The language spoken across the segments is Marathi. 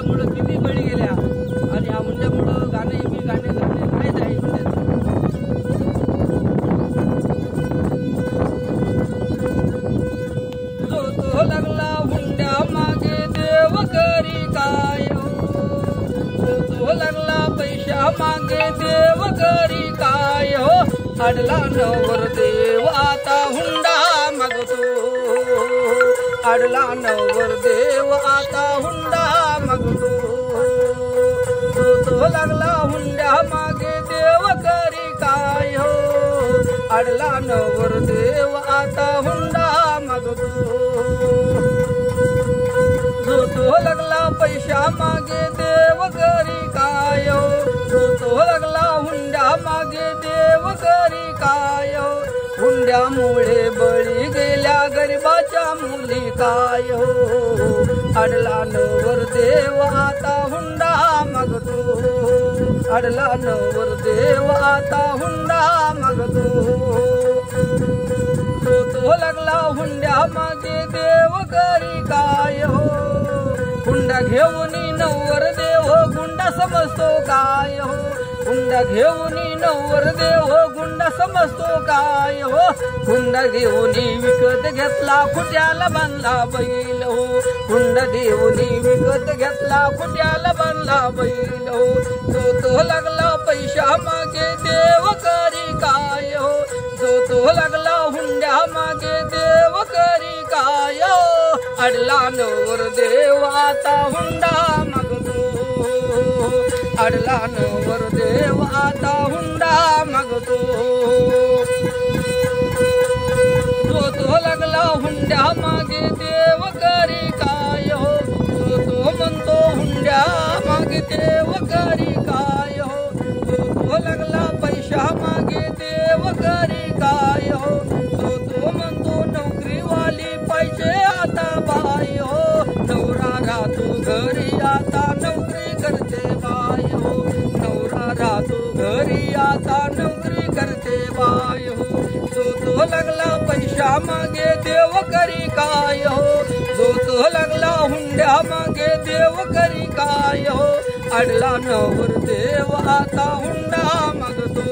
हुंड्यामुळं किती बळी गेल्या आणि या हुंड्यामुळं गाणे नाहीच आहे हुंड्याचं. जो तो लागला हुंड्या मागे देव करी काय हो, जो तो लागला पैशा मागे देव करी काय हो, अडला नवर देव आता हुंडा मागतो, अडला नवर देव आता हुंडा मागतो. जो तो लागला हुंड्या मागे देव करी काय हो, अडला नवर देव आता हुंडा मागतो. जो तो लागला पैशा मागे देव करी काय हो, जो तो लागला हुंड्या मागे देव करी काय हो, हुंड्यामुळे बळी गेल्या गरिबाच्या मुली काय हो, अडला नवर देव आता हुंडा मागतो, अडला नवर देव आता हुंडा मागतो. जो तो लागला हुंड्या मागे देव करी काय हो, हुंडा घेऊन नवर देव गुंडा समजतो काय हो, हुंडा घेऊन नवर देव गुंडा समजतो काय हो, हुंडा घेऊन विकत घेतला खुट्याला बांधला बैल हो, हुंडा घेऊन विकत घेतला खुट्याला बांधला बैल हो. जो तो लागला पैशा मागे देव करी काय हो, जो तो लागला हुंड्या मागे देव करी काय हो, अडला नवर देव आता हुंडा मागतो, अडला नवर देव आता हुंडा मागतो. जो तो लागला हुंड्या मागे देव करी काय हो, जो तो म्हणतो हुंड्या मागे देव करी काय हो, जो तो लागला पैशा मागे देव करी काय हो, जो तो म्हणतो नोकरीवाली पाहिजे आता बाई हो, नवरा राहतो घरी आता नोकरी करते बाई हो, नवरा राहतो घरी आता नोकरी करते बाई हो. जो तो लागला पैशा मागे देव करी काय हो, जो तो लागला हुंड्या मागे देव करी काय हो, अडला नवर देव आता हुंडा मागतो,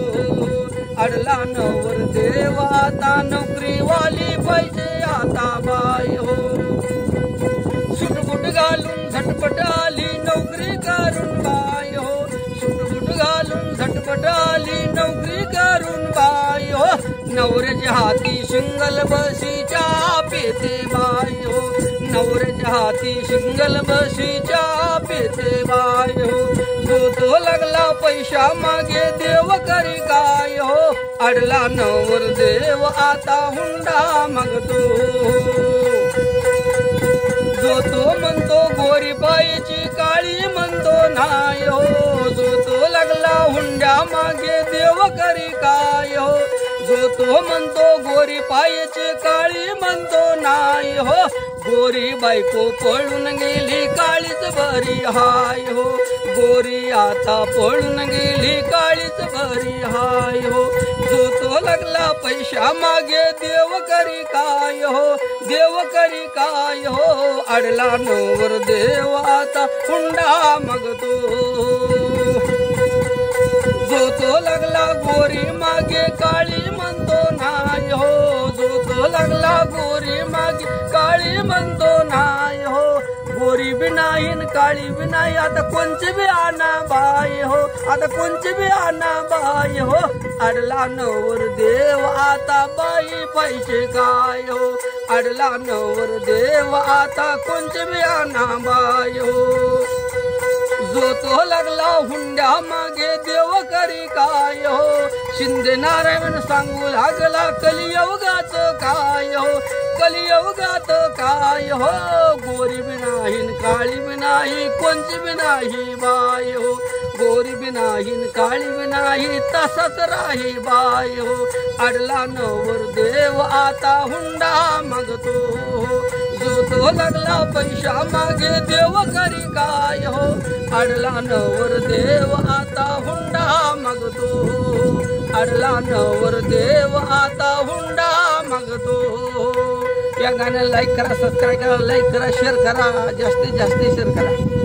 अडला नवर देव आता नोकरीवाली पाहिजे आता बाई हो. सुटबुट घालून झटपट आली नोकरी करून बाई हो, सुटबुट घालून झटपट आली नोकरी करून बाई हो, नवऱ्याच्या हाती शिंगल बशीच्या पेते बाई हो, नवऱ्याच्या हाती शिंगल बशीच्या पेते बाई हो. जो तो लागला पैशा मागे देव करी काय हो, अडला नवर देव आता हुंडा मागतो. जो तो म्हणतो गोरी पायची काळी म्हणतो नाही हो, जो तो लागला हुंड्या मागे देव करी काय हो, जो तो म्हणतो गोरी पायची काळी म्हणतो नाही हो, गोरी बायको पळून गेली काळीच बरी हाय हो, गोरी आता पळून गेली काळीच बरी हाय हो. जो तो लागला पैशा मागे देव करी काय हो, देव करी काय हो, अडला नवर देव आता हुंडा मागतो. जो तो लागला गोरी मागे काळी म्हणतो नाही हो, जो तो लागला गोरी मागे काळी म्हणतो नाही हो, गोरी बी नाही काळी बी नाही आता कोणची बी आणा बाई हो, आता कोणची बी आणा बाई हो, अडला नवर देव आता बाई पैसे काय हो, अडला नवर देव आता कोणची बी आणा बाई हो. जो तो लागला हुंड्या मागे देव करी काय हो, शिंदे नारायण सांगू लागला कलियुगाच काय हो, कलियुगात काय हो, गोरी बी नाही काळी बी नाही कोणची बी नाही बाई हो, गोरी बी नाही काळी बी नाही तसंच राही बाई हो, अडला नवर देव आता हुंडा मागतो. जो तो लागला पैशा मागे देव करी काय हो, अडला नवर देव आता हुंडा मागतो, अडला नवर देव आता हुंडा मागतो. या गाण्याला लाईक करा, सबस्क्राईब करा, लाईक करा, शेअर करा, जास्तीत जास्त शेअर करा.